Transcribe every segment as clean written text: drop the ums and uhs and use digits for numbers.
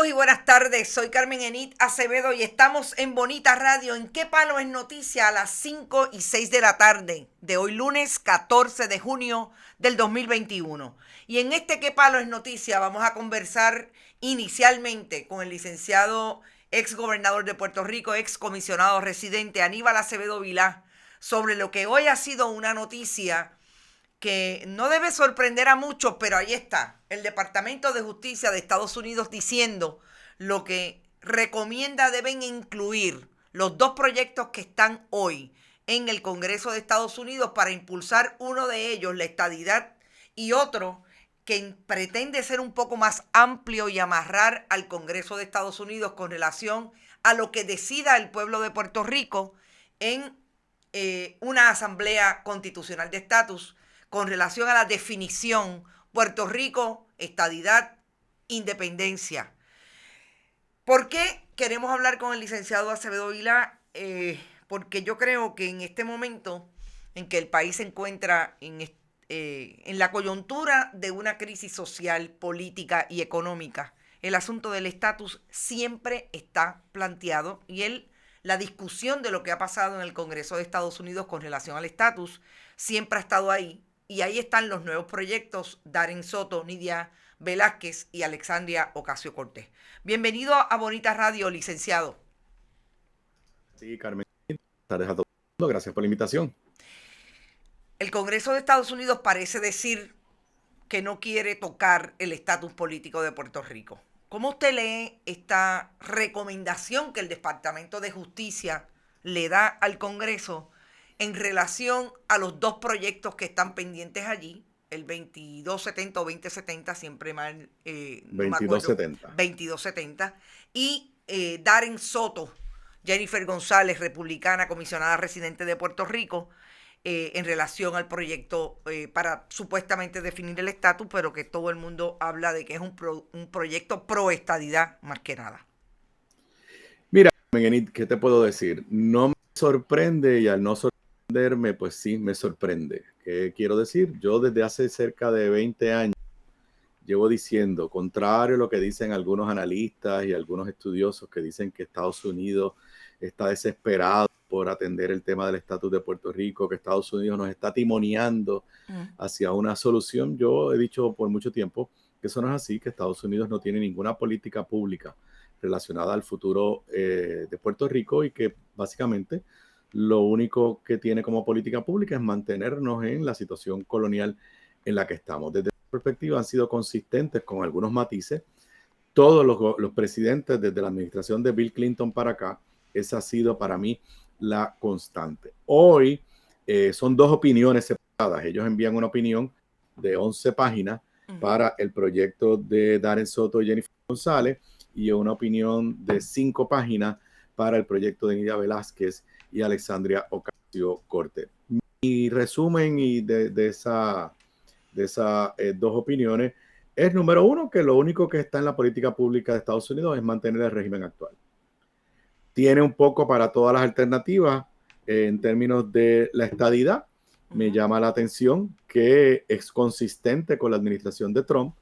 Saludos y buenas tardes, soy Carmen Enit Acevedo y estamos en Bonita Radio, en ¿Qué Palo es Noticia? A las 5 y 6 de la tarde de hoy lunes 14 de junio del 2021. Y en este ¿Qué Palo es Noticia? Vamos a conversar inicialmente con el licenciado ex gobernador de Puerto Rico, ex comisionado residente Aníbal Acevedo Vilá, sobre lo que hoy ha sido una noticia que no debe sorprender a muchos, pero ahí está, el Departamento de Justicia de Estados Unidos diciendo lo que recomienda deben incluir los dos proyectos que están hoy en el Congreso de Estados Unidos para impulsar uno de ellos, la estadidad, y otro que pretende ser un poco más amplio y amarrar al Congreso de Estados Unidos con relación a lo que decida el pueblo de Puerto Rico en una asamblea constitucional de estatus con relación a la definición Puerto Rico, estadidad, independencia. ¿Por qué queremos hablar con el licenciado Acevedo Vilá? Porque yo creo que en este momento en que el país se encuentra en la coyuntura de una crisis social, política y económica, el asunto del estatus siempre está planteado y la discusión de lo que ha pasado en el Congreso de Estados Unidos con relación al estatus siempre ha estado ahí. Y ahí están los nuevos proyectos, Darren Soto, Nidia Velázquez y Alexandria Ocasio-Cortez. Bienvenido a Bonita Radio, licenciado. Sí, Carmen. Buenas tardes a todo el mundo. Gracias por la invitación. El Congreso de Estados Unidos parece decir que no quiere tocar el estatus político de Puerto Rico. ¿Cómo usted lee esta recomendación que el Departamento de Justicia le da al Congreso en relación a los dos proyectos que están pendientes allí, el 2270 o 2070, siempre mal, no me acuerdo, 2270, y Darren Soto, Jennifer González, republicana, comisionada residente de Puerto Rico, en relación al proyecto para supuestamente definir el estatus, pero que todo el mundo habla de que es un proyecto pro estadidad más que nada? Mira, ¿qué te puedo decir? No me sorprende y al no sorprenderme, pues sí me sorprende. ¿Qué quiero decir? Yo desde hace cerca de 20 años llevo diciendo, contrario a lo que dicen algunos analistas y algunos estudiosos que dicen que Estados Unidos está desesperado por atender el tema del estatus de Puerto Rico, que Estados Unidos nos está timoneando hacia una solución. Yo he dicho por mucho tiempo que eso no es así, que Estados Unidos no tiene ninguna política pública relacionada al futuro de Puerto Rico y que básicamente lo único que tiene como política pública es mantenernos en la situación colonial en la que estamos. Desde esa perspectiva han sido consistentes con algunos matices. Todos los presidentes desde la administración de Bill Clinton para acá, esa ha sido para mí la constante. Hoy son dos opiniones separadas. Ellos envían una opinión de 11 páginas para el proyecto de Darren Soto y Jennifer González y una opinión de 5 páginas para el proyecto de Nidia Velázquez y Alexandria Ocasio-Cortez. Mi resumen y de esas dos opiniones es, número uno, que lo único que está en la política pública de Estados Unidos es mantener el régimen actual. Tiene un poco para todas las alternativas en términos de la estadidad. Me llama la atención que es consistente con la administración de Trump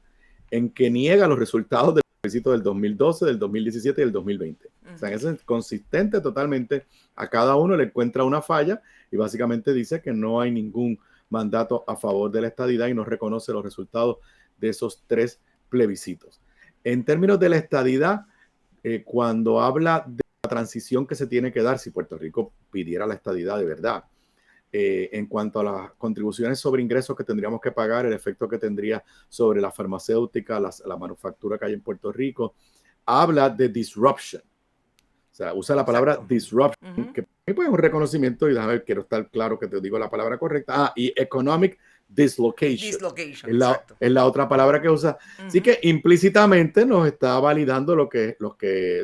en que niega los resultados del plebiscito del 2012, del 2017 y del 2020. O sea, es consistente totalmente. A cada uno le encuentra una falla y básicamente dice que no hay ningún mandato a favor de la estadidad y no reconoce los resultados de esos 3 plebiscitos. En términos de la estadidad, cuando habla de la transición que se tiene que dar si Puerto Rico pidiera la estadidad de verdad, en cuanto a las contribuciones sobre ingresos que tendríamos que pagar, el efecto que tendría sobre la farmacéutica, la manufactura que hay en Puerto Rico, habla de disruption. O sea, usa la palabra disruption, que para mí pues, es un reconocimiento, y déjame ver, quiero estar claro que te digo la palabra correcta. Y economic dislocation. Es la otra palabra que usa. Así que implícitamente nos está validando lo que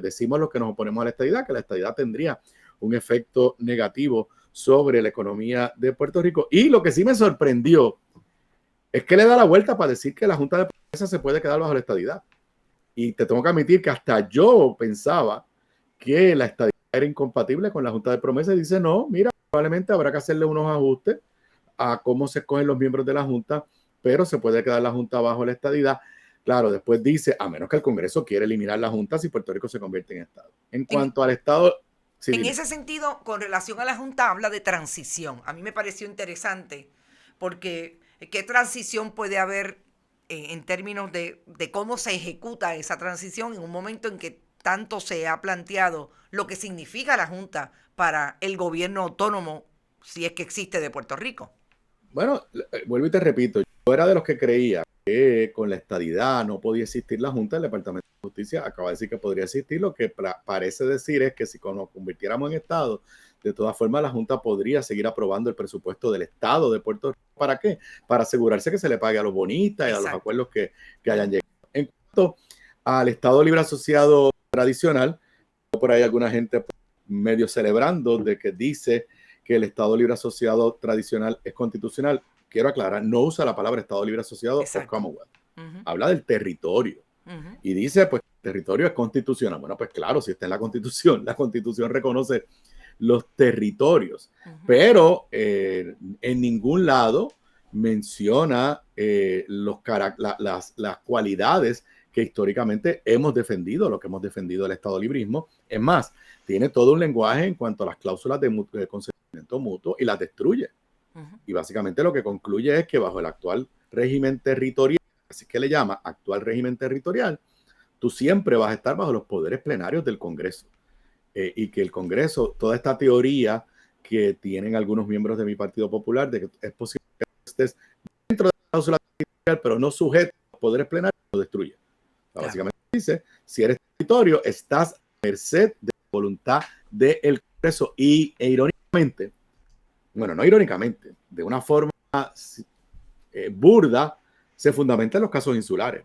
decimos los que nos oponemos a la estadidad, que la estadidad tendría un efecto negativo sobre la economía de Puerto Rico. Y lo que sí me sorprendió es que le da la vuelta para decir que la Junta de Promesa se puede quedar bajo la estadidad. Y te tengo que admitir que hasta yo pensaba que la estadidad era incompatible con la Junta de Promesa y dice, no, mira, probablemente habrá que hacerle unos ajustes a cómo se escogen los miembros de la Junta, pero se puede quedar la Junta bajo la estadidad. Claro, después dice, a menos que el Congreso quiera eliminar la Junta si Puerto Rico se convierte en Estado. En En, cuanto al Estado, sí, en dime. ese sentido, con relación a la Junta, habla de transición. A mí me pareció interesante porque ¿qué transición puede haber en términos de cómo se ejecuta esa transición en un momento en que tanto se ha planteado lo que significa la Junta para el gobierno autónomo, si es que existe, de Puerto Rico? Bueno, vuelvo y te repito, yo era de los que creía que con la estadidad no podía existir la Junta. El Departamento de Justicia acaba de decir que podría existir. Lo que parece decir es que si nos convirtiéramos en Estado, de todas formas la Junta podría seguir aprobando el presupuesto del Estado de Puerto Rico. ¿Para qué? Para asegurarse que se le pague a los bonistas y a los Exacto. acuerdos que hayan llegado. En cuanto al Estado Libre Asociado tradicional, por ahí alguna gente medio celebrando de que dice que el Estado Libre Asociado tradicional es constitucional. Quiero aclarar, no usa la palabra Estado Libre Asociado o Exacto. Commonwealth. Ujú, Habla del territorio. ujú, Y dice, pues, el territorio es constitucional. Bueno, pues claro, si está en la Constitución reconoce los territorios, ujú. pero en ningún lado menciona las cualidades que históricamente hemos defendido, lo que hemos defendido el Estado librismo. Es más, tiene todo un lenguaje en cuanto a las cláusulas de consentimiento mutuo y las destruye. Uh-huh. Y básicamente lo que concluye es que bajo el actual régimen territorial, así que le llama actual régimen territorial, tú siempre vas a estar bajo los poderes plenarios del Congreso. Y que el Congreso, toda esta teoría que tienen algunos miembros de mi Partido Popular, de que es posible que estés dentro de la cláusula territorial, pero no sujeto a los poderes plenarios, lo destruye. O sea, Claro. básicamente dice, si eres territorio, estás a merced de la voluntad del Congreso. E irónicamente, bueno, no irónicamente, de una forma burda, se fundamenta en los casos insulares.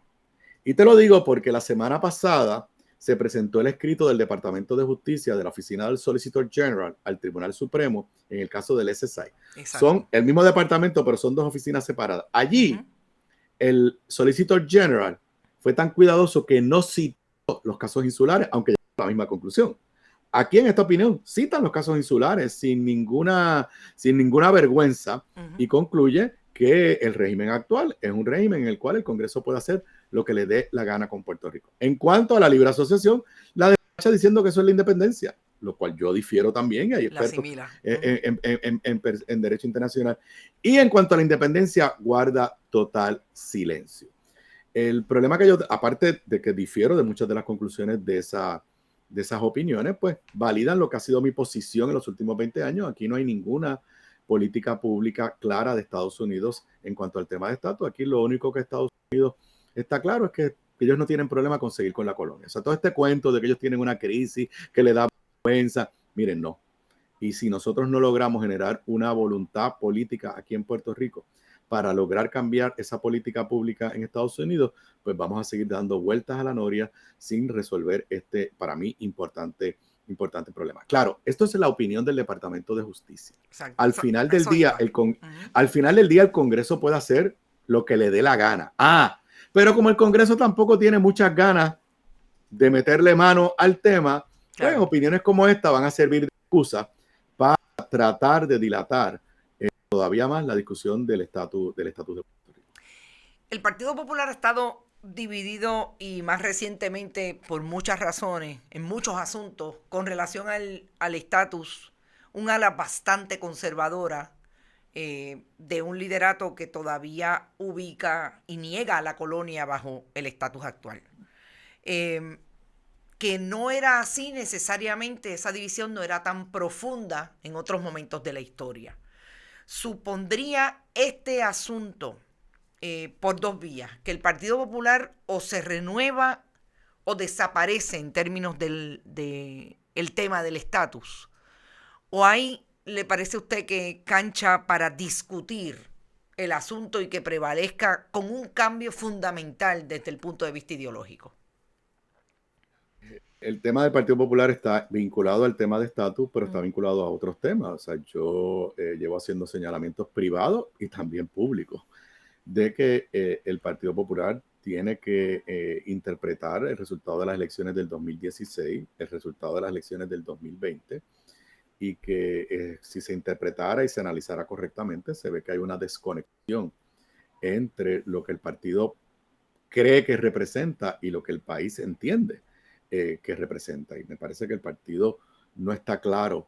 Y te lo digo porque la semana pasada se presentó el escrito del Departamento de Justicia de la Oficina del Solicitor General al Tribunal Supremo en el caso del SSI. Exacto. Son el mismo departamento, pero son dos oficinas separadas. Allí, Uh-huh. el Solicitor General fue tan cuidadoso que no citó los casos insulares, aunque llegó a la misma conclusión. Aquí, en esta opinión, citan los casos insulares sin ninguna vergüenza Uh-huh. y concluye que el régimen actual es un régimen en el cual el Congreso puede hacer lo que le dé la gana con Puerto Rico. En cuanto a la libre asociación, la derecha diciendo que eso es la independencia, lo cual yo difiero también, y hay La expertos asimila. en derecho internacional. Y en cuanto a la independencia, guarda total silencio. El problema que yo, aparte de que difiero de muchas de las conclusiones de esas opiniones, pues validan lo que ha sido mi posición en los últimos 20 años. Aquí no hay ninguna política pública clara de Estados Unidos en cuanto al tema de estatus. Aquí lo único que Estados Unidos está claro es que ellos no tienen problema con seguir con la colonia. O sea, todo este cuento de que ellos tienen una crisis que le da vergüenza, miren, no. Y si nosotros no logramos generar una voluntad política aquí en Puerto Rico para lograr cambiar esa política pública en Estados Unidos, pues vamos a seguir dando vueltas a la noria sin resolver este, para mí, importante problema. Claro, esto es la opinión del Departamento de Justicia. Exacto. Al final del Eso día, iba. Uh-huh. al final del día, el Congreso puede hacer lo que le dé la gana. Pero como el Congreso tampoco tiene muchas ganas de meterle mano al tema, pues Claro. opiniones como esta van a servir de excusa para tratar de dilatar todavía más la discusión del estatus de Puerto Rico. El Partido Popular ha estado dividido y más recientemente por muchas razones, en muchos asuntos, con relación al estatus, un ala bastante conservadora de un liderato que todavía ubica y niega a la colonia bajo el estatus actual. Que no era así necesariamente, esa división no era tan profunda en otros momentos de la historia. Supondría este asunto por dos vías, que el Partido Popular o se renueva o desaparece en términos del tema del estatus. ¿O ahí le parece a usted que cancha para discutir el asunto y que prevalezca con un cambio fundamental desde el punto de vista ideológico? El tema del Partido Popular está vinculado al tema de estatus, pero está vinculado a otros temas. O sea, yo llevo haciendo señalamientos privados y también públicos de que el Partido Popular tiene que interpretar el resultado de las elecciones del 2016, el resultado de las elecciones del 2020, y que si se interpretara y se analizara correctamente, se ve que hay una desconexión entre lo que el partido cree que representa y lo que el país entiende que representa. Y me parece que el partido no está claro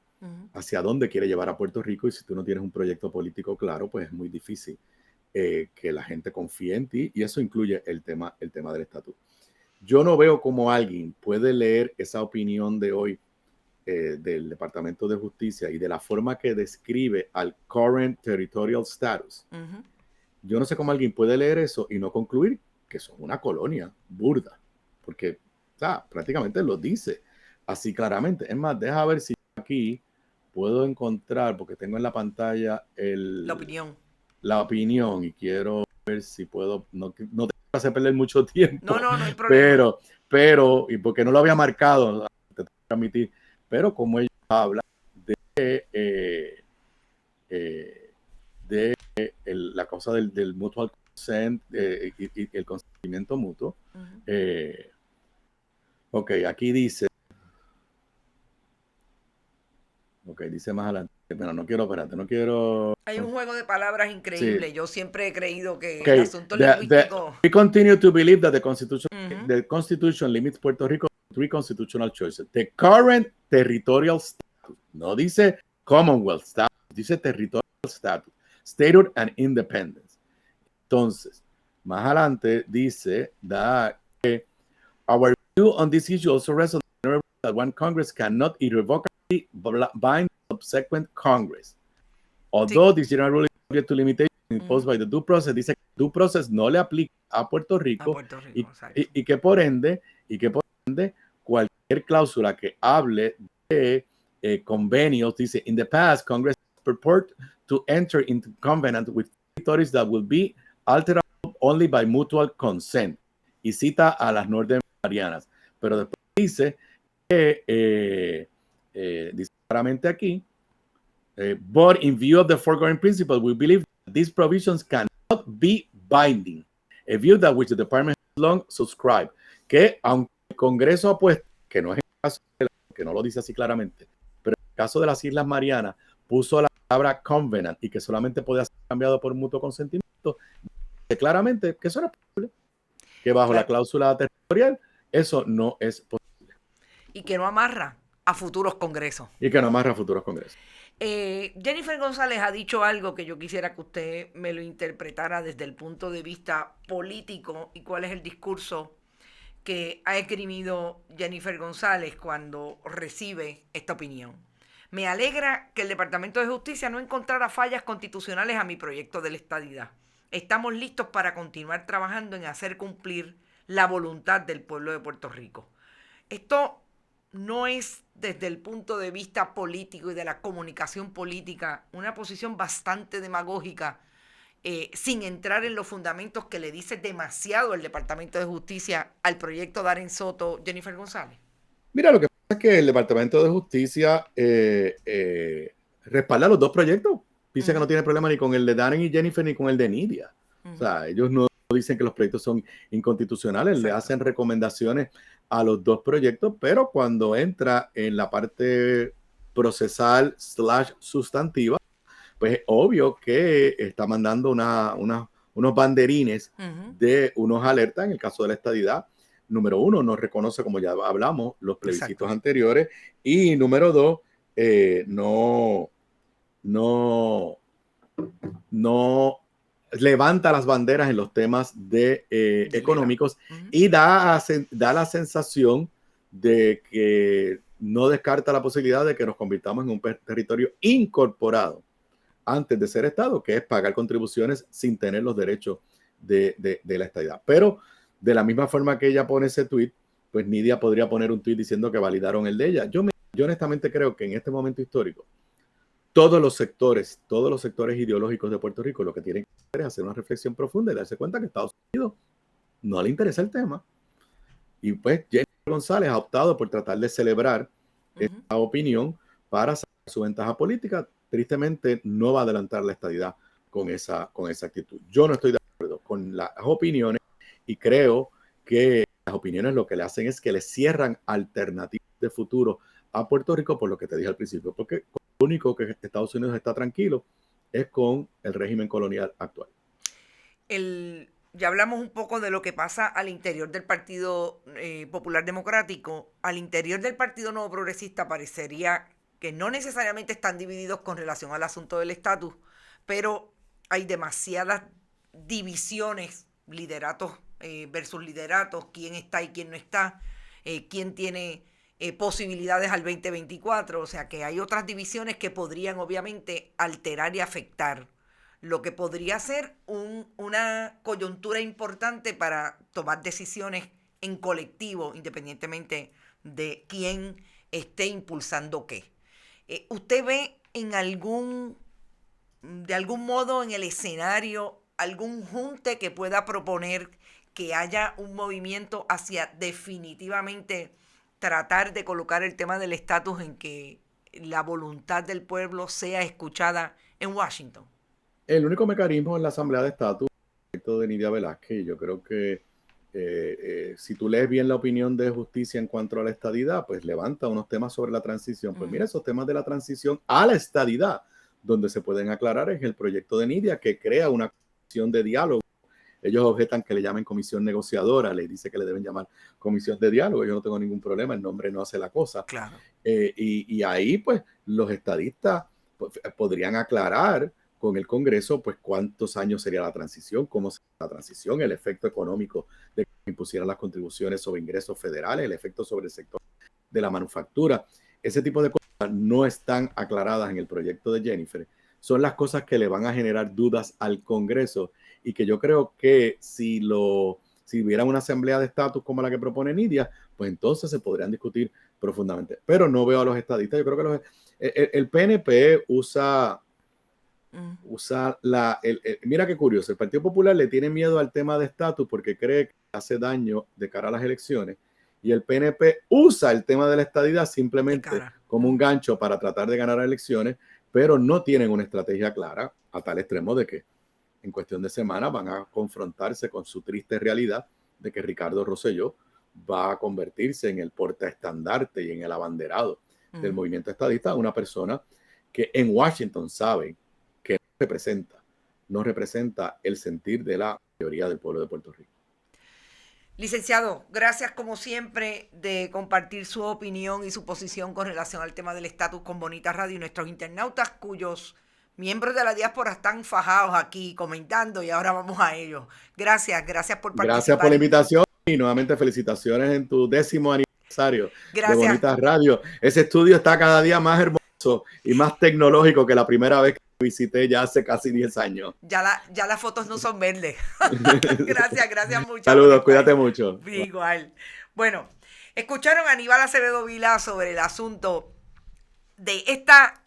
hacia dónde quiere llevar a Puerto Rico, y si tú no tienes un proyecto político claro, pues es muy difícil que la gente confíe en ti, y eso incluye el tema del estatus. Yo no veo cómo alguien puede leer esa opinión de hoy del Departamento de Justicia y de la forma que describe al current territorial status. Yo no sé cómo alguien puede leer eso y no concluir que son una colonia burda, porque prácticamente lo dice así claramente. Es más, deja ver si aquí puedo encontrar, porque tengo en la pantalla la opinión y quiero ver si puedo, no te voy a hacer perder mucho tiempo. No hay problema. Pero, y porque no lo había marcado, te tengo que transmitir, pero como ellos hablan de la cosa del mutual consent y el consentimiento mutuo. Ok, aquí dice. Ok, dice más adelante. Pero no quiero. Hay un juego de palabras increíble. Sí. Yo siempre he creído que okay. el asunto lingüístico. We continue to believe that the Constitution limits Puerto Rico to 3 constitutional choices. The current territorial status. No dice Commonwealth status, dice territorial status. Statehood and independence. Entonces, más adelante dice that our view on this issue also rests on that one Congress cannot irrevocably bind subsequent Congress. Although this general rule is subject to limitations imposed by the due process, dice que due process no le aplica a Puerto Rico, y que por ende cualquier cláusula que hable de convenios, dice, in the past, Congress purport to enter into covenant with territories that will be alterable only by mutual consent. Y cita a las Northern Marianas. Pero después dice que, dice claramente aquí, but in view of the foregoing principle, we believe that these provisions cannot be binding, a view that which the department has long subscribed. Que aunque el Congreso apuesta, que no es el caso, que no lo dice así claramente, pero en el caso de las Islas Marianas puso la palabra covenant y que solamente podía ser cambiado por mutuo consentimiento, dice claramente que eso era posible, que bajo la cláusula territorial eso no es posible. Y que no amarra a futuros congresos. Jennifer González ha dicho algo que yo quisiera que usted me lo interpretara desde el punto de vista político y cuál es el discurso que ha esgrimido Jennifer González cuando recibe esta opinión. Me alegra que el Departamento de Justicia no encontrara fallas constitucionales a mi proyecto de la estadidad. Estamos listos para continuar trabajando en hacer cumplir la voluntad del pueblo de Puerto Rico. Esto no es desde el punto de vista político y de la comunicación política una posición bastante demagógica, sin entrar en los fundamentos que le dice demasiado el Departamento de Justicia al proyecto Darren Soto, Jennifer González. Mira, lo que pasa es que el Departamento de Justicia respalda los dos proyectos. Dice que no tiene problema ni con el de Darren y Jennifer ni con el de Nidia. O sea, ellos no dicen que los proyectos son inconstitucionales. Exacto. Le hacen recomendaciones a los dos proyectos, pero cuando entra en la parte procesal / sustantiva, pues es obvio que está mandando unos banderines de unos alertas. En el caso de la estadidad, número 1, no reconoce, como ya hablamos, los plebiscitos anteriores, y número 2, no levanta las banderas en los temas de económicos, y da la sensación de que no descarta la posibilidad de que nos convirtamos en un territorio incorporado antes de ser Estado, que es pagar contribuciones sin tener los derechos de la estadidad. Pero de la misma forma que ella pone ese tuit, pues Nidia podría poner un tuit diciendo que validaron el de ella. Yo honestamente creo que en este momento histórico, todos los sectores ideológicos de Puerto Rico lo que tienen que hacer es hacer una reflexión profunda y darse cuenta que a Estados Unidos no le interesa el tema. Y pues Jennifer González ha optado por tratar de celebrar esta opinión para sacar su ventaja política. Tristemente no va a adelantar la estadidad con esa actitud. Yo no estoy de acuerdo con las opiniones, y creo que las opiniones lo que le hacen es que le cierran alternativas de futuro a Puerto Rico, por lo que te dije al principio, porque lo único que Estados Unidos está tranquilo es con el régimen colonial actual. El ya hablamos un poco de lo que pasa al interior del Partido Popular Democrático. Al interior del Partido Nuevo Progresista parecería que no necesariamente están divididos con relación al asunto del estatus, pero hay demasiadas divisiones, lideratos versus lideratos, quién está y quién no está, quién tiene posibilidades al 2024, o sea que hay otras divisiones que podrían obviamente alterar y afectar lo que podría ser una coyuntura importante para tomar decisiones en colectivo, independientemente de quién esté impulsando qué. ¿Usted ve de algún modo en el escenario algún junte que pueda proponer que haya un movimiento hacia definitivamente tratar de colocar el tema del estatus en que la voluntad del pueblo sea escuchada en Washington? El único mecanismo en la Asamblea de Estatus es el de Nidia Velázquez. Yo creo que si tú lees bien la opinión de justicia en cuanto a la estadidad, pues levanta unos temas sobre la transición. Pues mira, esos temas de la transición a la estadidad, donde se pueden aclarar es el proyecto de Nidia, que crea una comisión de diálogo. Ellos objetan que le llamen comisión negociadora, le dice que le deben llamar comisión de diálogo. Yo no tengo ningún problema, el nombre no hace la cosa. Claro. Y ahí, pues, los estadistas pues, podrían aclarar con el Congreso, pues, cuántos años sería la transición, cómo sería la transición, el efecto económico de que impusieran las contribuciones sobre ingresos federales, el efecto sobre el sector de la manufactura. Ese tipo de cosas no están aclaradas en el proyecto de Jennifer. Son las cosas que le van a generar dudas al Congreso y que yo creo que si hubiera una asamblea de estatus como la que propone Nidia, pues entonces se podrían discutir profundamente. Pero no veo a los estadistas. Yo creo que el PNP usa mira qué curioso, el Partido Popular le tiene miedo al tema de estatus porque cree que hace daño de cara a las elecciones, y el PNP usa el tema de la estadidad simplemente como un gancho para tratar de ganar elecciones, pero no tienen una estrategia clara, a tal extremo de que en cuestión de semanas van a confrontarse con su triste realidad de que Ricardo Rosselló va a convertirse en el portaestandarte y en el abanderado del movimiento estadista, una persona que en Washington sabe que no representa el sentir de la mayoría del pueblo de Puerto Rico. Licenciado, gracias como siempre de compartir su opinión y su posición con relación al tema del estatus con Bonita Radio y nuestros internautas cuyos miembros de la diáspora están fajados aquí comentando y ahora vamos a ellos. Gracias por participar. Gracias por la invitación y nuevamente felicitaciones en tu 10º aniversario de Bonita Radio. Ese estudio está cada día más hermoso y más tecnológico que la primera vez que visité ya hace casi 10 años. Ya las fotos no son verdes. Gracias mucho. Saludos, cuídate mucho. Igual. Bueno, escucharon a Aníbal Acevedo Vilá sobre el asunto de esta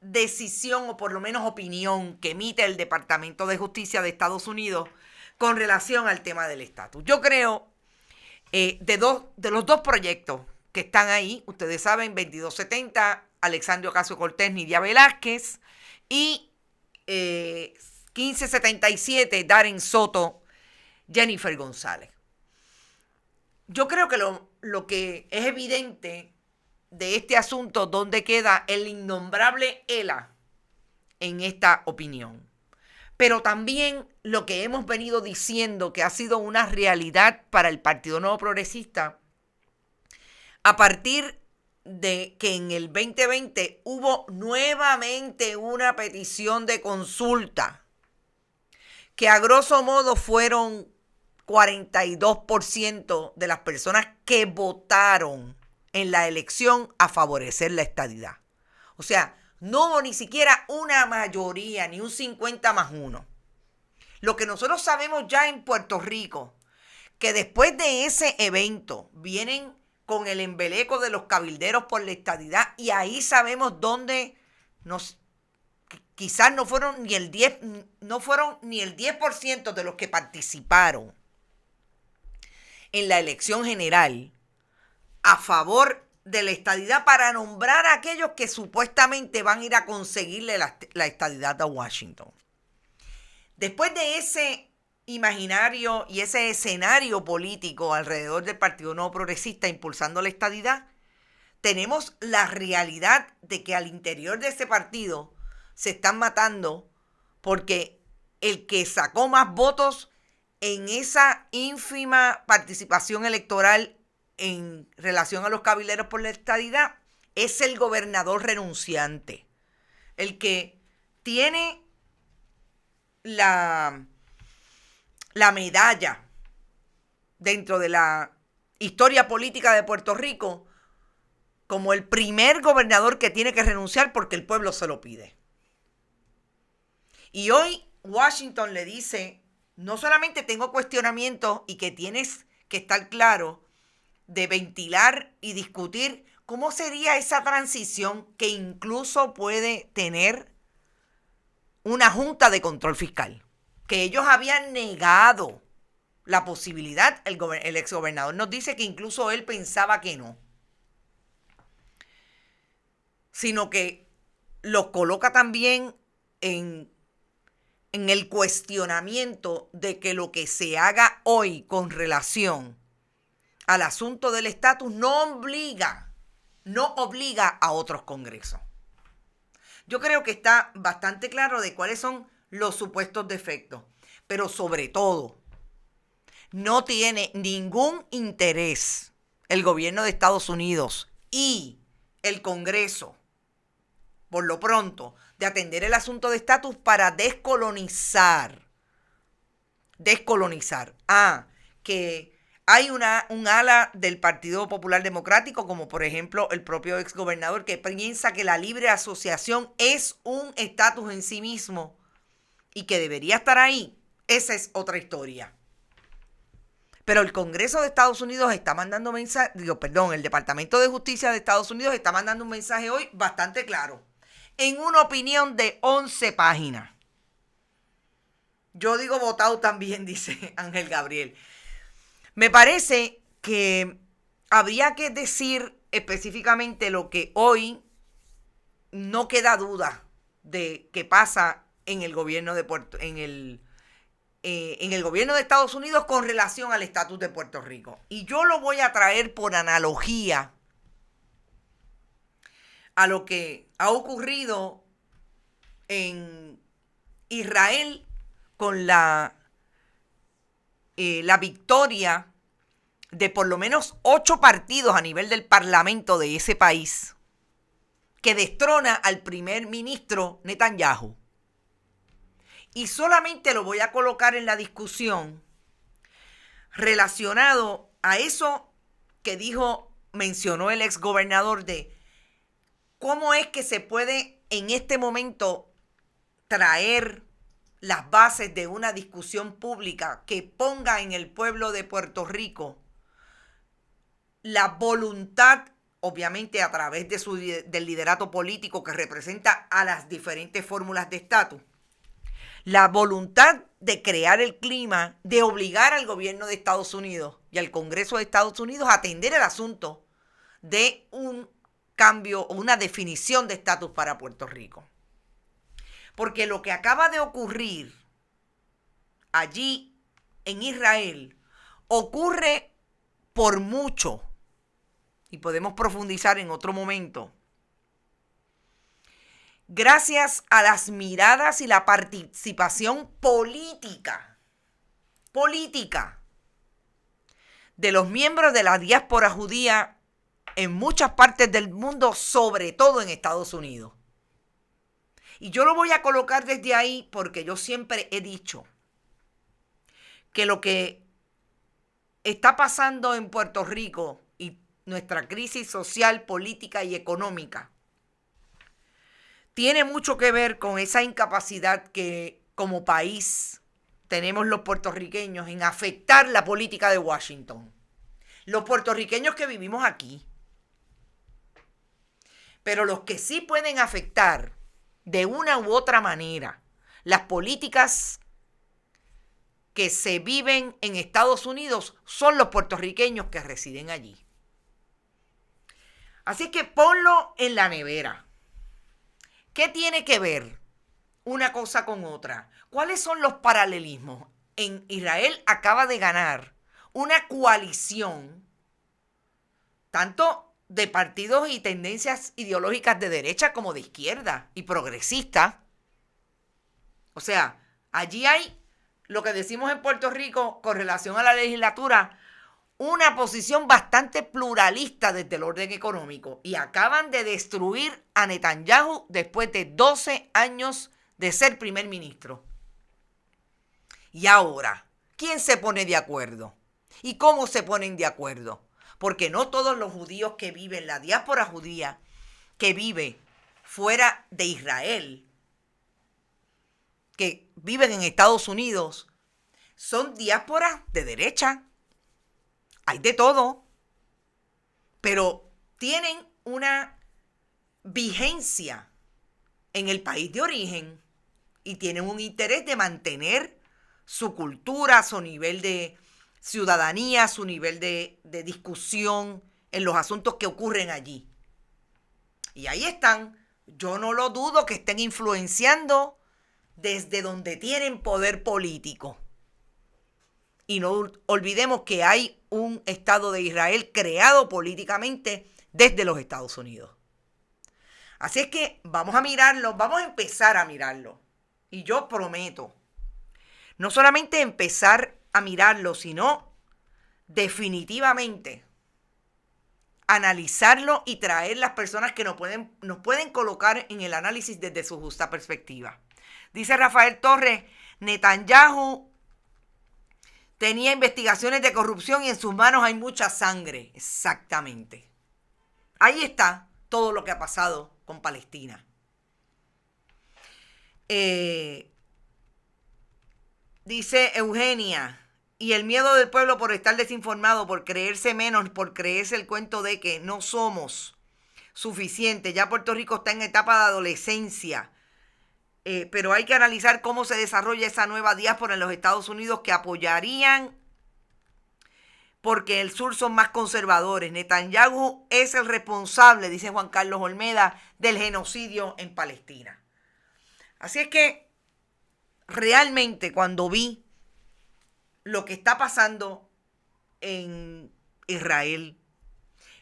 decisión o por lo menos opinión que emite el Departamento de Justicia de Estados Unidos con relación al tema del estatus. Yo creo de los dos proyectos que están ahí, ustedes saben, 2270, Alexandria Ocasio-Cortez, Nidia Velázquez, y 1577, Darren Soto, Jennifer González. Yo creo que lo que es evidente de este asunto, donde queda el innombrable ELA en esta opinión. Pero también lo que hemos venido diciendo que ha sido una realidad para el Partido Nuevo Progresista a partir de que en el 2020 hubo nuevamente una petición de consulta que a grosso modo fueron 42% de las personas que votaron en la elección a favorecer la estadidad. O sea, no hubo ni siquiera una mayoría, ni un 50+1. Lo que nosotros sabemos ya en Puerto Rico, que después de ese evento vienen con el embeleco de los cabilderos por la estadidad y ahí sabemos dónde quizás no fueron ni el 10% de los que participaron en la elección general a favor de la estadidad para nombrar a aquellos que supuestamente van a ir a conseguirle la estadidad a Washington. Después de ese imaginario y ese escenario político alrededor del Partido Nuevo Progresista impulsando la estadidad, tenemos la realidad de que al interior de ese partido se están matando porque el que sacó más votos en esa ínfima participación electoral en relación a los cabilderos por la estadidad es el gobernador renunciante, el que tiene la medalla dentro de la historia política de Puerto Rico como el primer gobernador que tiene que renunciar porque el pueblo se lo pide. Y hoy Washington le dice, no solamente tengo cuestionamientos y que tienes que estar claro de ventilar y discutir cómo sería esa transición que incluso puede tener una junta de control fiscal, que ellos habían negado la posibilidad, el exgobernador nos dice que incluso él pensaba que no, sino que los coloca también en el cuestionamiento de que lo que se haga hoy con relación al asunto del estatus no obliga a otros congresos. Yo creo que está bastante claro de cuáles son los supuestos defectos, pero sobre todo, no tiene ningún interés el gobierno de Estados Unidos y el Congreso, por lo pronto, de atender el asunto de estatus para descolonizar. Que hay un ala del Partido Popular Democrático, como por ejemplo el propio exgobernador, que piensa que la libre asociación es un estatus en sí mismo y que debería estar ahí. Esa es otra historia. Pero el Congreso de Estados Unidos está mandando el Departamento de Justicia de Estados Unidos está mandando un mensaje hoy bastante claro, en una opinión de 11 páginas. Yo digo votado también, dice Ángel Gabriel. Me parece que habría que decir específicamente lo que hoy no queda duda de que pasa en el gobierno de en el gobierno de Estados Unidos con relación al estatus de Puerto Rico. Y yo lo voy a traer por analogía a lo que ha ocurrido en Israel con la victoria de por lo menos 8 partidos a nivel del parlamento de ese país, que destrona al primer ministro Netanyahu. Y solamente lo voy a colocar en la discusión relacionado a eso que mencionó el exgobernador de cómo es que se puede en este momento traer las bases de una discusión pública que ponga en el pueblo de Puerto Rico la voluntad, obviamente a través del liderato político que representa a las diferentes fórmulas de estatus, la voluntad de crear el clima, de obligar al gobierno de Estados Unidos y al Congreso de Estados Unidos a atender el asunto de un cambio o una definición de estatus para Puerto Rico. Porque lo que acaba de ocurrir allí en Israel ocurre por mucho, y podemos profundizar en otro momento, gracias a las miradas y la participación política de los miembros de la diáspora judía en muchas partes del mundo, sobre todo en Estados Unidos. Y yo lo voy a colocar desde ahí porque yo siempre he dicho que lo que está pasando en Puerto Rico y nuestra crisis social, política y económica tiene mucho que ver con esa incapacidad que como país tenemos los puertorriqueños en afectar la política de Washington. Los puertorriqueños que vivimos aquí. Pero los que sí pueden afectar de una u otra manera las políticas que se viven en Estados Unidos son los puertorriqueños que residen allí. Así que ponlo en la nevera. ¿Qué tiene que ver una cosa con otra? ¿Cuáles son los paralelismos? En Israel acaba de ganar una coalición, tanto de partidos y tendencias ideológicas de derecha como de izquierda y progresista. O sea, allí hay lo que decimos en Puerto Rico con relación a la legislatura, una posición bastante pluralista desde el orden económico. Y acaban de destruir a Netanyahu después de 12 años de ser primer ministro. Y ahora, ¿quién se pone de acuerdo? ¿Y cómo se ponen de acuerdo? Porque no todos los judíos que viven, la diáspora judía que vive fuera de Israel, que viven en Estados Unidos, son diásporas de derecha. Hay de todo, pero tienen una vigencia en el país de origen y tienen un interés de mantener su cultura, su nivel de ciudadanía, su nivel de discusión en los asuntos que ocurren allí. Y ahí están. Yo no lo dudo que estén influenciando desde donde tienen poder político. Y no olvidemos que hay un Estado de Israel creado políticamente desde los Estados Unidos. Así es que vamos a mirarlo, vamos a empezar a mirarlo. Y yo prometo, no solamente empezar a mirarlo, sino definitivamente analizarlo y traer las personas que nos pueden colocar en el análisis desde su justa perspectiva. Dice Rafael Torres, Netanyahu tenía investigaciones de corrupción y en sus manos hay mucha sangre. Exactamente. Ahí está todo lo que ha pasado con Palestina. Dice Eugenia, y el miedo del pueblo por estar desinformado, por creerse menos, por creerse el cuento de que no somos suficientes. Ya Puerto Rico está en etapa de adolescencia. Pero hay que analizar cómo se desarrolla esa nueva diáspora en los Estados Unidos que apoyarían, porque el sur son más conservadores. Netanyahu es el responsable, dice Juan Carlos Olmeda, del genocidio en Palestina. Así es que realmente cuando vi lo que está pasando en Israel,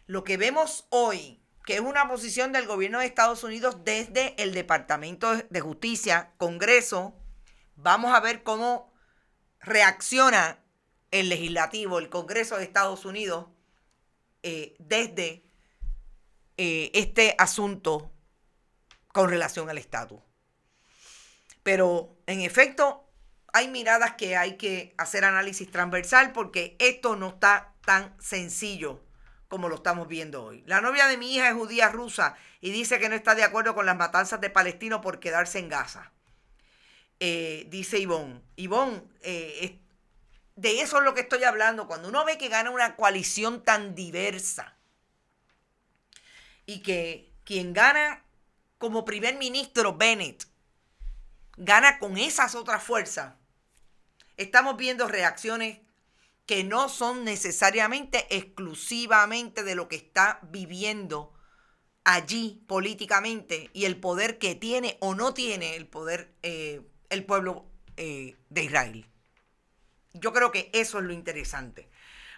lo que vemos hoy, que es una posición del gobierno de Estados Unidos desde el Departamento de Justicia, Congreso, vamos a ver cómo reacciona el legislativo, el Congreso de Estados Unidos, desde este asunto con relación al estatus. Pero, en efecto, hay miradas que hay que hacer análisis transversal porque esto no está tan sencillo como lo estamos viendo hoy. La novia de mi hija es judía rusa y dice que no está de acuerdo con las matanzas de palestinos por quedarse en Gaza. Dice Ivonne. Ivonne, de eso es lo que estoy hablando. Cuando uno ve que gana una coalición tan diversa y que quien gana como primer ministro, Bennett, gana con esas otras fuerzas, estamos viendo reacciones que no son necesariamente exclusivamente de lo que está viviendo allí políticamente y el poder que tiene o no tiene el poder el pueblo de Israel. Yo creo que eso es lo interesante.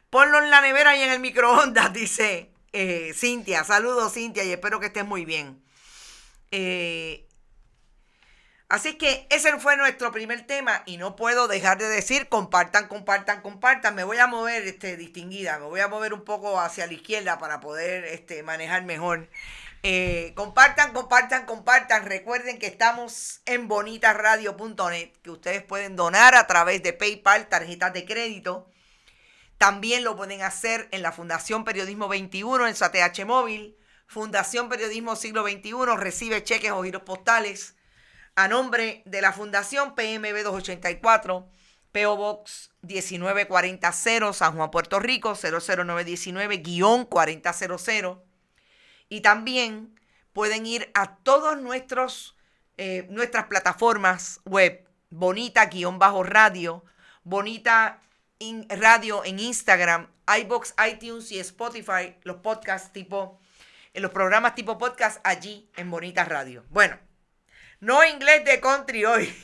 Ponlo en la nevera y en el microondas, dice Cintia. Saludos, Cintia, y espero que estés muy bien. Así que ese fue nuestro primer tema y no puedo dejar de decir compartan. Me voy a mover, distinguida, me voy a mover un poco hacia la izquierda para poder manejar mejor. Compartan. Recuerden que estamos en bonitasradio.net, que ustedes pueden donar a través de PayPal, tarjetas de crédito. También lo pueden hacer en la Fundación Periodismo 21, en su ATH móvil. Fundación Periodismo Siglo XXI recibe cheques o giros postales a nombre de la Fundación PMB 284, P.O. Box 19400, San Juan, Puerto Rico, 00919-4000. Y también pueden ir a todas nuestras plataformas web, Bonita-Radio, Bonita Radio en Instagram, iVoox, iTunes y Spotify, los podcasts los programas tipo podcast allí en Bonita Radio. Bueno, no inglés de country hoy.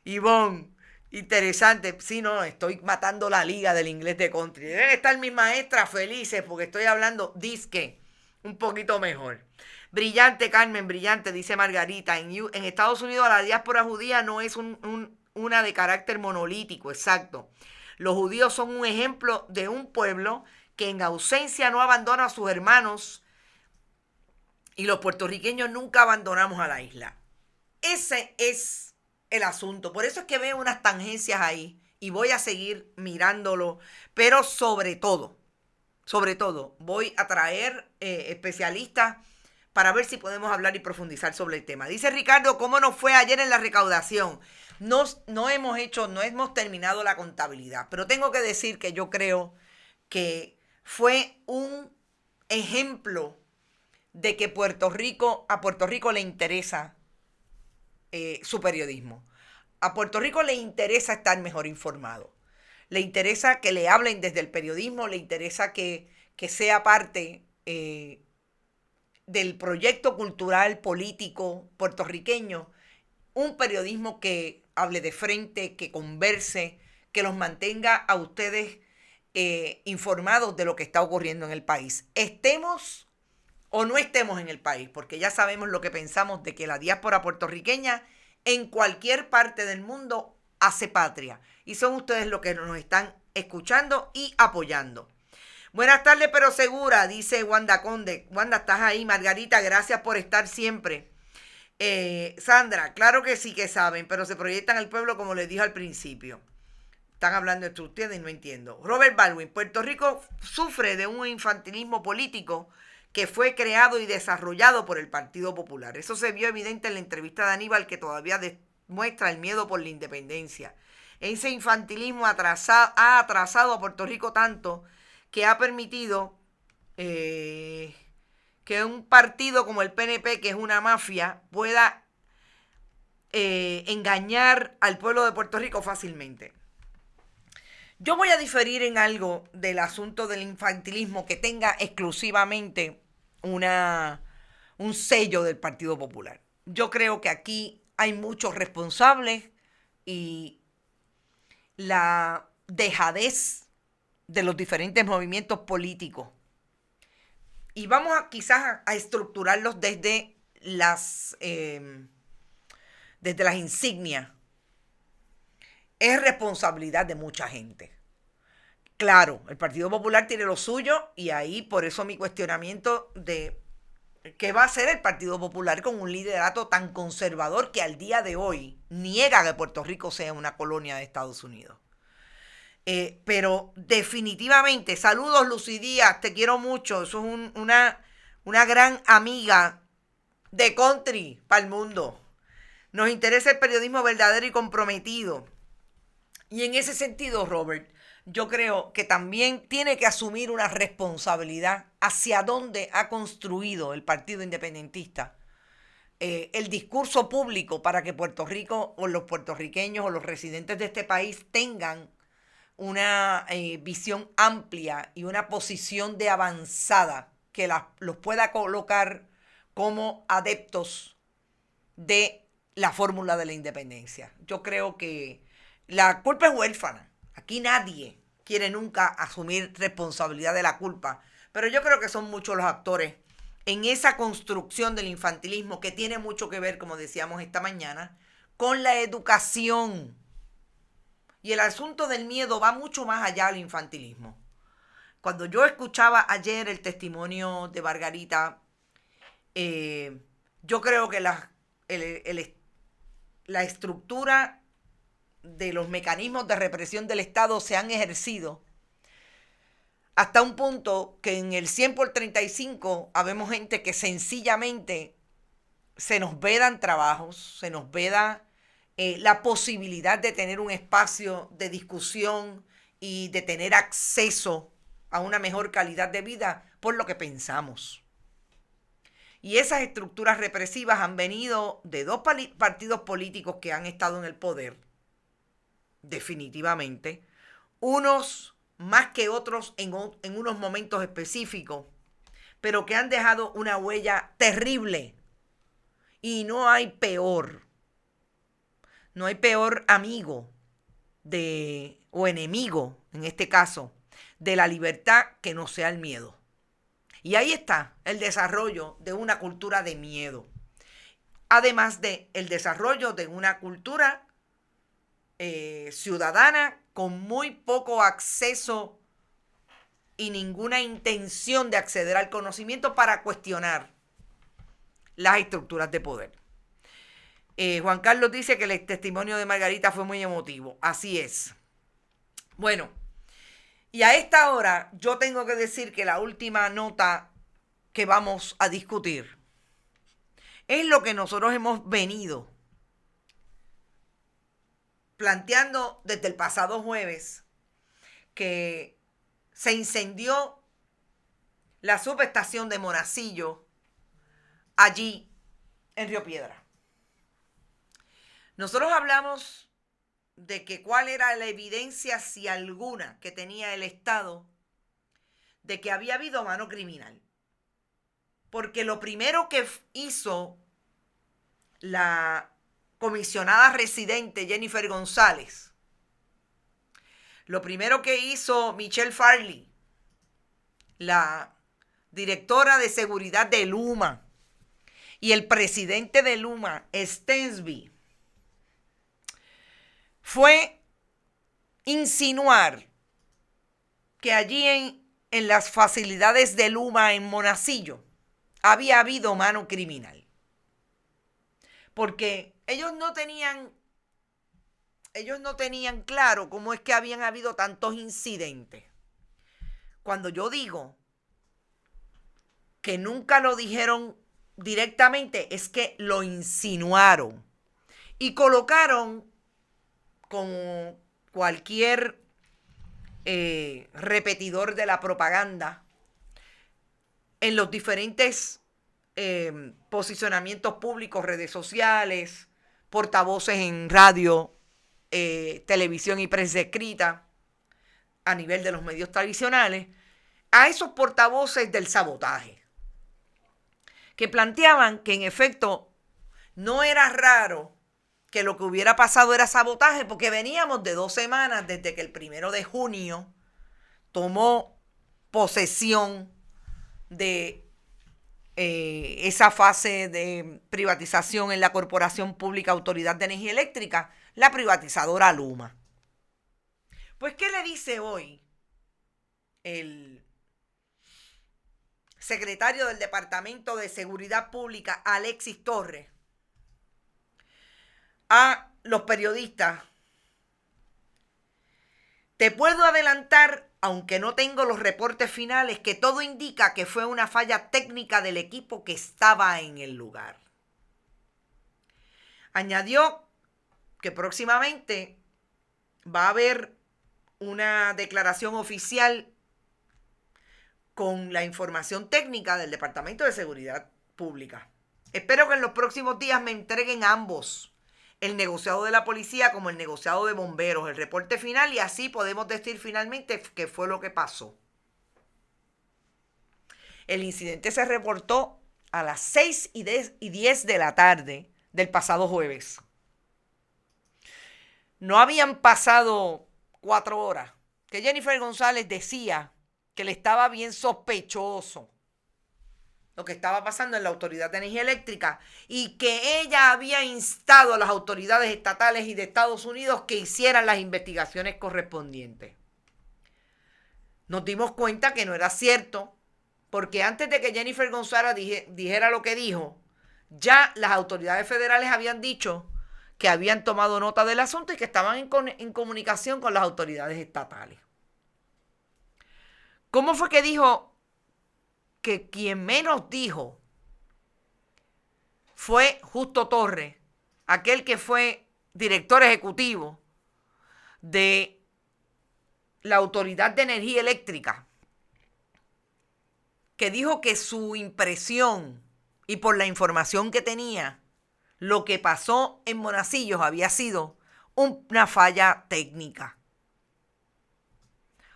Ivonne, interesante. Sí, no, estoy matando la liga del inglés de country. Deben estar mis maestras felices porque estoy hablando disque un poquito mejor. Brillante, Carmen, brillante, dice Margarita. En Estados Unidos la diáspora judía no es una de carácter monolítico, exacto. Los judíos son un ejemplo de un pueblo que en ausencia no abandona a sus hermanos y los puertorriqueños nunca abandonamos a la isla. Ese es el asunto. Por eso es que veo unas tangencias ahí y voy a seguir mirándolo, pero sobre todo, voy a traer especialistas para ver si podemos hablar y profundizar sobre el tema. Dice Ricardo, ¿cómo nos fue ayer en la recaudación? No hemos terminado la contabilidad, pero tengo que decir que yo creo que fue un ejemplo de que a Puerto Rico le interesa su periodismo. A Puerto Rico le interesa estar mejor informado. Le interesa que le hablen desde el periodismo, le interesa que sea parte del proyecto cultural, político, puertorriqueño, un periodismo que hable de frente, que converse, que los mantenga a ustedes informados de lo que está ocurriendo en el país. Estemos o no estemos en el país, porque ya sabemos lo que pensamos de que la diáspora puertorriqueña en cualquier parte del mundo hace patria. Y son ustedes los que nos están escuchando y apoyando. Buenas tardes, pero segura, dice Wanda Conde. Wanda, ¿estás ahí? Margarita, gracias por estar siempre. Sandra, claro que sí que saben, pero se proyectan al pueblo como les dije al principio. Están hablando entre ustedes y no entiendo. Robert Baldwin, Puerto Rico sufre de un infantilismo político que fue creado y desarrollado por el Partido Popular. Eso se vio evidente en la entrevista de Aníbal, que todavía demuestra el miedo por la independencia. Ese infantilismo ha atrasado a Puerto Rico tanto que ha permitido que un partido como el PNP, que es una mafia, pueda engañar al pueblo de Puerto Rico fácilmente. Yo voy a diferir en algo del asunto del infantilismo que tenga exclusivamente un sello del Partido Popular. Yo creo que aquí hay muchos responsables y la dejadez de los diferentes movimientos políticos. Y vamos quizás a estructurarlos desde las insignias. Es responsabilidad de mucha gente. Claro, el Partido Popular tiene lo suyo y ahí por eso mi cuestionamiento de qué va a hacer el Partido Popular con un liderato tan conservador que al día de hoy niega que Puerto Rico sea una colonia de Estados Unidos. Pero definitivamente, saludos Lucy Díaz, te quiero mucho, eso es una gran amiga de country para el mundo. Nos interesa el periodismo verdadero y comprometido. Y en ese sentido, Robert, yo creo que también tiene que asumir una responsabilidad hacia dónde ha construido el Partido Independentista el discurso público para que Puerto Rico o los puertorriqueños o los residentes de este país tengan una visión amplia y una posición de avanzada que los pueda colocar como adeptos de la fórmula de la independencia. Yo creo que la culpa es huérfana. Aquí nadie quiere nunca asumir responsabilidad de la culpa, pero yo creo que son muchos los actores en esa construcción del infantilismo que tiene mucho que ver, como decíamos esta mañana, con la educación. Y el asunto del miedo va mucho más allá del infantilismo. Cuando yo escuchaba ayer el testimonio de Margarita, yo creo que la estructura de los mecanismos de represión del Estado se han ejercido hasta un punto que en el 100 por 35 habemos gente que sencillamente se nos vedan trabajos, se nos veda la posibilidad de tener un espacio de discusión y de tener acceso a una mejor calidad de vida por lo que pensamos. Y esas estructuras represivas han venido de dos partidos políticos que han estado en el poder, definitivamente, unos más que otros en unos momentos específicos, pero que han dejado una huella terrible. Y no hay peor amigo o enemigo, en este caso, de la libertad que no sea el miedo. Y ahí está el desarrollo de una cultura de miedo. Además de el desarrollo de una cultura ciudadana con muy poco acceso y ninguna intención de acceder al conocimiento para cuestionar las estructuras de poder. Juan Carlos dice que el testimonio de Margarita fue muy emotivo. Así es. Bueno, y a esta hora yo tengo que decir que la última nota que vamos a discutir es lo que nosotros hemos venido planteando desde el pasado jueves, que se incendió la subestación de Monacillo allí en Río Piedra. Nosotros hablamos de que cuál era la evidencia, si alguna, que tenía el Estado de que había habido mano criminal. Porque lo primero que hizo la comisionada residente Jennifer González, lo primero que hizo Michelle Farley, la directora de seguridad de Luma, y el presidente de Luma, Stensby, fue insinuar que allí en las facilidades de Luma en Monacillo había habido mano criminal. Porque ellos no tenían claro cómo es que habían habido tantos incidentes. Cuando yo digo que nunca lo dijeron directamente, es que lo insinuaron y colocaron, como cualquier repetidor de la propaganda, en los diferentes posicionamientos públicos, redes sociales, portavoces en radio, televisión y prensa escrita, a nivel de los medios tradicionales, a esos portavoces del sabotaje, que planteaban que en efecto no era raro que lo que hubiera pasado era sabotaje, porque veníamos de 2 semanas desde que el 1 de junio tomó posesión de esa fase de privatización en la Corporación Pública Autoridad de Energía Eléctrica, la privatizadora Luma. Pues, ¿qué le dice hoy el secretario del Departamento de Seguridad Pública, Alexis Torres, a los periodistas? Te puedo adelantar, aunque no tengo los reportes finales, que todo indica que fue una falla técnica del equipo que estaba en el lugar. Añadió que próximamente va a haber una declaración oficial con la información técnica del Departamento de Seguridad Pública. Espero que en los próximos días me entreguen ambos, el negociado de la policía como el negociado de bomberos, el reporte final, y así podemos decir finalmente qué fue lo que pasó. El incidente se reportó a las 6:10 de la tarde del pasado jueves. No habían pasado 4 horas que Jennifer González decía que le estaba bien sospechoso lo que estaba pasando en la Autoridad de Energía Eléctrica y que ella había instado a las autoridades estatales y de Estados Unidos que hicieran las investigaciones correspondientes. Nos dimos cuenta que no era cierto, porque antes de que Jennifer González dijera lo que dijo, ya las autoridades federales habían dicho que habían tomado nota del asunto y que estaban en comunicación con las autoridades estatales. ¿Cómo fue que dijo que quien menos dijo fue Justo Torres, aquel que fue director ejecutivo de la Autoridad de Energía Eléctrica, que dijo que su impresión y por la información que tenía, lo que pasó en Monacillos había sido una falla técnica?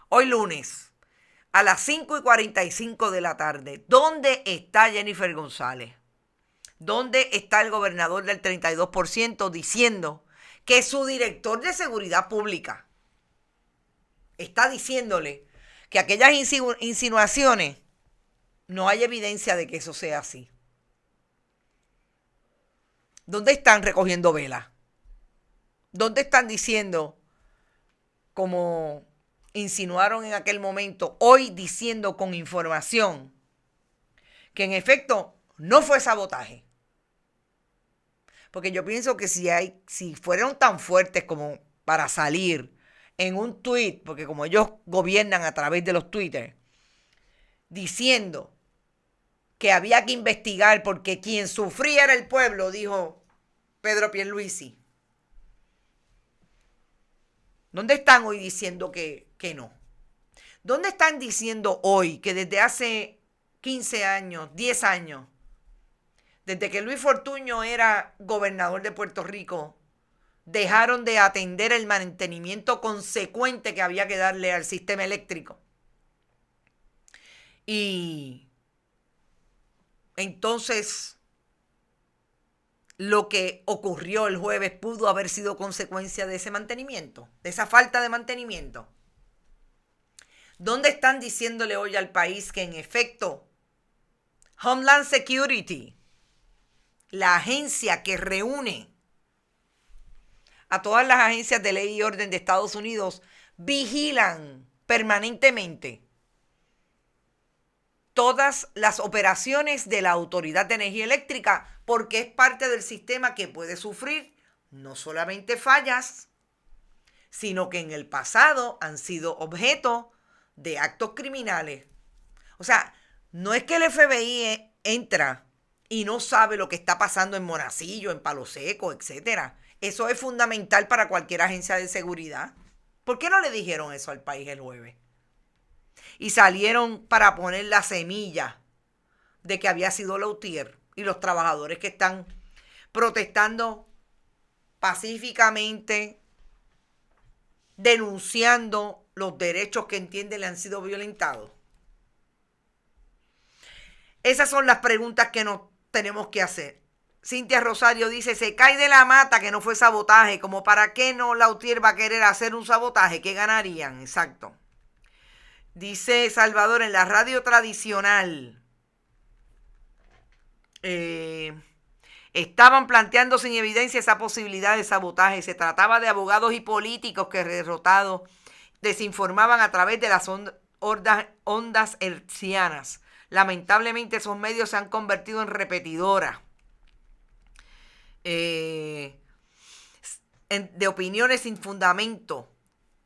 Hoy lunes, a las 5:45 de la tarde, ¿dónde está Jennifer González? ¿Dónde está el gobernador del 32% diciendo que su director de seguridad pública está diciéndole que aquellas insinuaciones no hay evidencia de que eso sea así. ¿Dónde están recogiendo velas? ¿Dónde están diciendo, como insinuaron en aquel momento, hoy diciendo con información, que en efecto no fue sabotaje? Porque yo pienso que si fueron tan fuertes como para salir en un tweet, porque como ellos gobiernan a través de los Twitter, diciendo que había que investigar porque quien sufría era el pueblo, dijo Pedro Pierluisi. ¿Dónde están hoy diciendo que no? ¿Dónde están diciendo hoy que desde hace 15 años, 10 años, desde que Luis Fortuño era gobernador de Puerto Rico, dejaron de atender el mantenimiento consecuente que había que darle al sistema eléctrico? Y entonces lo que ocurrió el jueves pudo haber sido consecuencia de ese mantenimiento, de esa falta de mantenimiento. ¿Dónde están diciéndole hoy al país que en efecto Homeland Security, la agencia que reúne a todas las agencias de ley y orden de Estados Unidos, vigilan permanentemente todas las operaciones de la Autoridad de Energía Eléctrica, porque es parte del sistema que puede sufrir no solamente fallas, sino que en el pasado han sido objeto de actos criminales? O sea, no es que el FBI entra y no sabe lo que está pasando en Monacillo, en Palo Seco, etcétera. Eso es fundamental para cualquier agencia de seguridad. ¿Por qué no le dijeron eso al país el jueves? Y salieron para poner la semilla de que había sido Lautier y los trabajadores que están protestando pacíficamente, denunciando los derechos que entienden le han sido violentados. Esas son las preguntas que nos tenemos que hacer. Cintia Rosario dice, se cae de la mata que no fue sabotaje, como para qué no Lautier va a querer hacer un sabotaje, ¿qué ganarían? Exacto. Dice Salvador, en la radio tradicional estaban planteando sin evidencia esa posibilidad de sabotaje. Se trataba de abogados y políticos que derrotados desinformaban a través de las ondas hertzianas. Lamentablemente esos medios se han convertido en repetidoras de opiniones sin fundamento,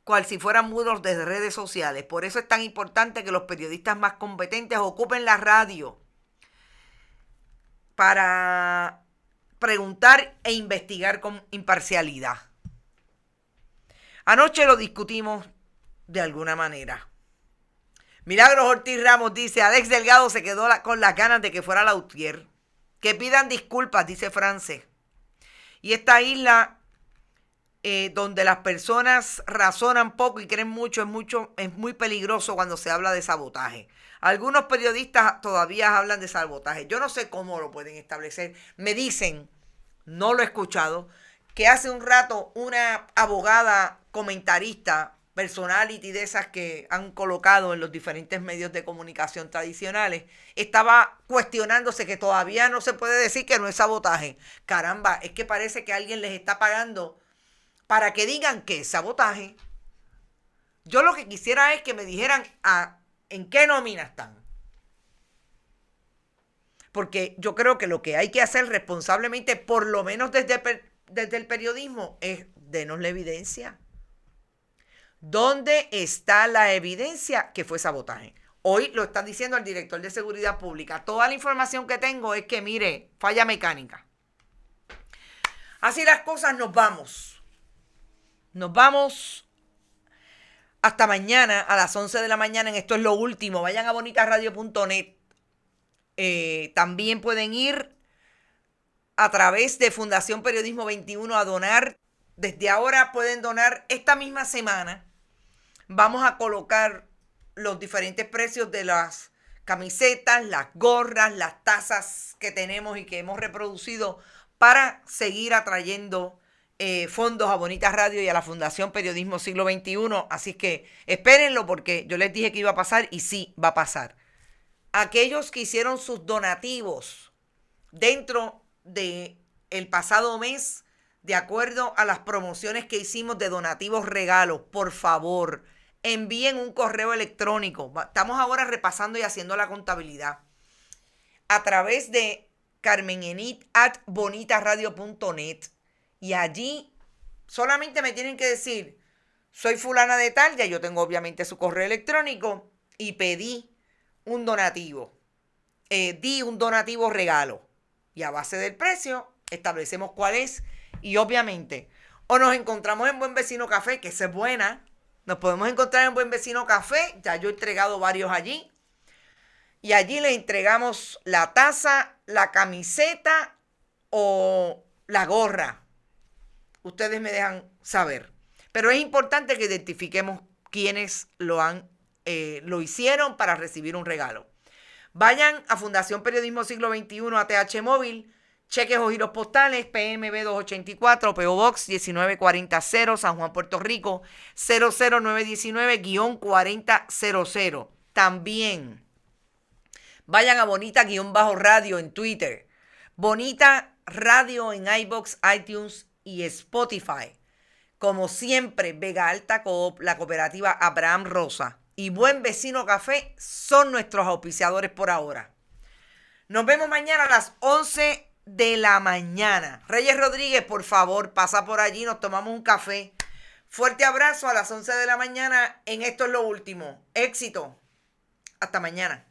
cual si fueran muros de redes sociales. Por eso es tan importante que los periodistas más competentes ocupen la radio para preguntar e investigar con imparcialidad. Anoche lo discutimos de alguna manera. Milagros Ortiz Ramos dice, Alex Delgado se quedó con las ganas de que fuera Lautier. Que pidan disculpas, dice France. Y esta isla donde las personas razonan poco y creen mucho, es muy peligroso cuando se habla de sabotaje. Algunos periodistas todavía hablan de sabotaje. Yo no sé cómo lo pueden establecer. Me dicen, no lo he escuchado, que hace un rato una abogada comentarista, personality de esas que han colocado en los diferentes medios de comunicación tradicionales, estaba cuestionándose que todavía no se puede decir que no es sabotaje. Caramba, es que parece que alguien les está pagando para que digan que es sabotaje. Yo lo que quisiera es que me dijeran en qué nómina están. Porque yo creo que lo que hay que hacer responsablemente, por lo menos desde el periodismo, es denos la evidencia. ¿Dónde está la evidencia que fue sabotaje? Hoy lo están diciendo el director de Seguridad Pública. Toda la información que tengo es que, mire, falla mecánica. Así las cosas, nos vamos. Nos vamos hasta mañana a las 11 de la mañana en Esto es lo Último. Vayan a bonitasradio.net. También pueden ir a través de Fundación Periodismo 21 a donar. Desde ahora pueden donar esta misma semana. Vamos a colocar los diferentes precios de las camisetas, las gorras, las tazas que tenemos y que hemos reproducido para seguir atrayendo fondos a Bonitas Radio y a la Fundación Periodismo Siglo XXI. Así que espérenlo porque yo les dije que iba a pasar y sí va a pasar. aquellos que hicieron sus donativos dentro de el pasado mes, de acuerdo a las promociones que hicimos de donativos regalos, por favor, envíen un correo electrónico. Estamos ahora repasando y haciendo la contabilidad. A través de carmenenit@bonitasradio.net, y allí solamente me tienen que decir, soy fulana de tal, ya yo tengo obviamente su correo electrónico, y pedí un donativo. Di un donativo regalo. Y a base del precio, establecemos cuál es. Y obviamente, o nos encontramos en Buen Vecino Café, que esa es buena. Nos podemos encontrar en Buen Vecino Café. Ya yo he entregado varios allí. Y allí les entregamos la taza, la camiseta o la gorra. Ustedes me dejan saber. Pero es importante que identifiquemos quiénes lo hicieron para recibir un regalo. Vayan a Fundación Periodismo Siglo XXI, ATH Móvil, cheques o giros postales, PMB 284, PO Box 19400, San Juan, Puerto Rico, 00919-4000. También vayan a Bonita-Radio en Twitter, Bonita Radio en iVoox, iTunes y Spotify. Como siempre, Vega Alta Coop, la cooperativa Abraham Rosa y Buen Vecino Café son nuestros auspiciadores por ahora. Nos vemos mañana a las 11 de la mañana. Reyes Rodríguez, por favor, pasa por allí, nos tomamos un café. Fuerte abrazo a las 11 de la mañana en Esto es lo Último. Éxito. Hasta mañana.